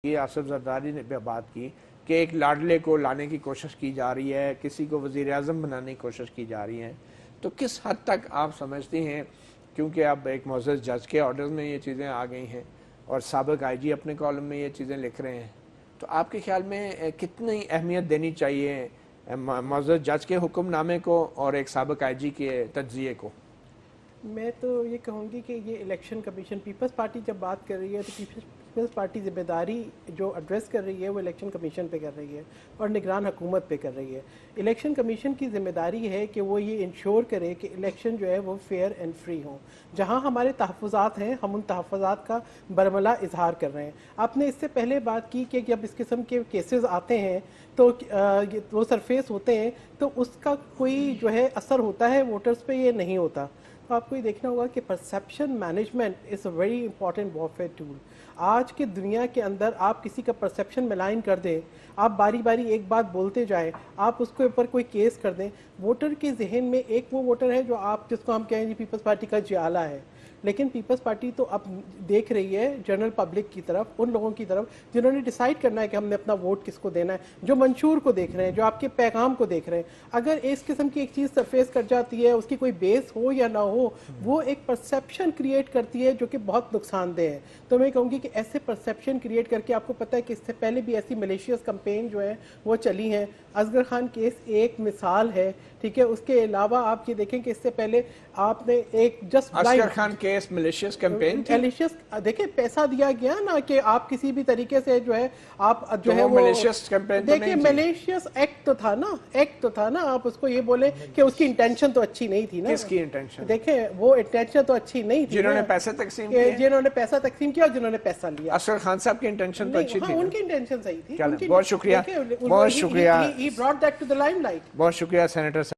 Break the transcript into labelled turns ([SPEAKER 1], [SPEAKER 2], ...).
[SPEAKER 1] یہ آصف زرداری نے بات کی کہ ایک لاڈلے کو لانے کی کوشش کی جا رہی ہے، کسی کو وزیر اعظم بنانے کی کوشش کی جا رہی ہے، تو کس حد تک آپ سمجھتے ہیں، کیونکہ اب ایک معزز جج کے آرڈر میں یہ چیزیں آ گئی ہیں اور سابق آئی جی اپنے کالم میں یہ چیزیں لکھ رہے ہیں، تو آپ کے خیال میں کتنی اہمیت دینی چاہیے معزز جج کے حکم نامے کو اور ایک سابق آئی جی کے تجزیے کو؟
[SPEAKER 2] میں تو یہ کہوں گی کہ یہ الیکشن کمیشن پیپلز پارٹی جب بات کر رہی ہے تو پیپلز پارٹی ذمہ داری جو ایڈریس کر رہی ہے وہ الیکشن کمیشن پہ کر رہی ہے اور نگران حکومت پہ کر رہی ہے. الیکشن کمیشن کی ذمہ داری ہے کہ وہ یہ انشور کرے کہ الیکشن جو ہے وہ فیئر اینڈ فری ہوں. جہاں ہمارے تحفظات ہیں ہم ان تحفظات کا برملا اظہار کر رہے ہیں. آپ نے اس سے پہلے بات کی کہ جب اس قسم کے کیسز آتے ہیں تو وہ سرفیس ہوتے ہیں تو اس کا کوئی جو ہے اثر ہوتا ہے ووٹرز پہ، یہ نہیں ہوتا. تو آپ کو یہ دیکھنا ہوگا کہ perception management is a very important warfare tool. آج کے دنیا کے اندر آپ کسی کا پرسیپشن ملائن کر دیں، آپ باری باری ایک بات بولتے جائیں، آپ اس کے اوپر کوئی کیس کر دیں، ووٹر کے ذہن میں ایک وہ ووٹر ہے جو آپ جس کو ہم کہیں گے پیپلز پارٹی کا جیالہ ہے. لیکن پیپلز پارٹی تو اب دیکھ رہی ہے جنرل پبلک کی طرف، ان لوگوں کی طرف جنہوں نے ڈیسائیڈ کرنا ہے کہ ہم نے اپنا ووٹ کس کو دینا ہے، جو منشور کو دیکھ رہے ہیں، جو آپ کے پیغام کو دیکھ رہے ہیں. اگر اس قسم کی ایک چیز سرفیس کر جاتی ہے، اس کی کوئی بیس ہو یا نہ ہو، وہ ایک پرسیپشن کریٹ کرتی ہے جو کہ بہت نقصان دہ ہے. تو میں کہوں گی کہ ایسے پرسیپشن کریٹ کر کے، آپ کو پتہ ہے کہ اس سے پہلے بھی ایسی ملیشیس کمپین جو ہیں وہ چلی ہیں. اصغر خان کیس ایک مثال ہے، ٹھیک ہے. اس کے علاوہ آپ یہ دیکھیں کہ اس سے پہلے آپ نے ایک just
[SPEAKER 1] Asghar Khan case malicious campaign تھی.
[SPEAKER 2] ملیشیس دیکھیں پیسہ دیا گیا نا کہ آپ کسی بھی طریقے سے جو ہے آپ جو ہے وہ
[SPEAKER 1] ملیشیس کیمپین تو
[SPEAKER 2] دیکھیں ملیشیس ایکٹ تو تھا نا، ایکٹ تو تھا نا. آپ اس کو یہ بولیں کہ اس کی انٹینشن تو اچھی نہیں تھی نا.
[SPEAKER 1] کس کی انٹینشن؟
[SPEAKER 2] دیکھیں وہ انٹینشن تو اچھی نہیں تھی،
[SPEAKER 1] جنہوں نے پیسے تقسیم کیے،
[SPEAKER 2] جنہوں نے پیسہ تقسیم کیا اور جنہوں نے پیسہ لیا.
[SPEAKER 1] اصغر خان صاحب کی انٹینشن تو اچھی تھی.
[SPEAKER 2] ان کی انٹینشن صحیح تھی.
[SPEAKER 1] بہت شکریہ، بہت شکریہ،
[SPEAKER 2] he brought that to the limelight.
[SPEAKER 1] بہت شکریہ سینیٹر صاحب.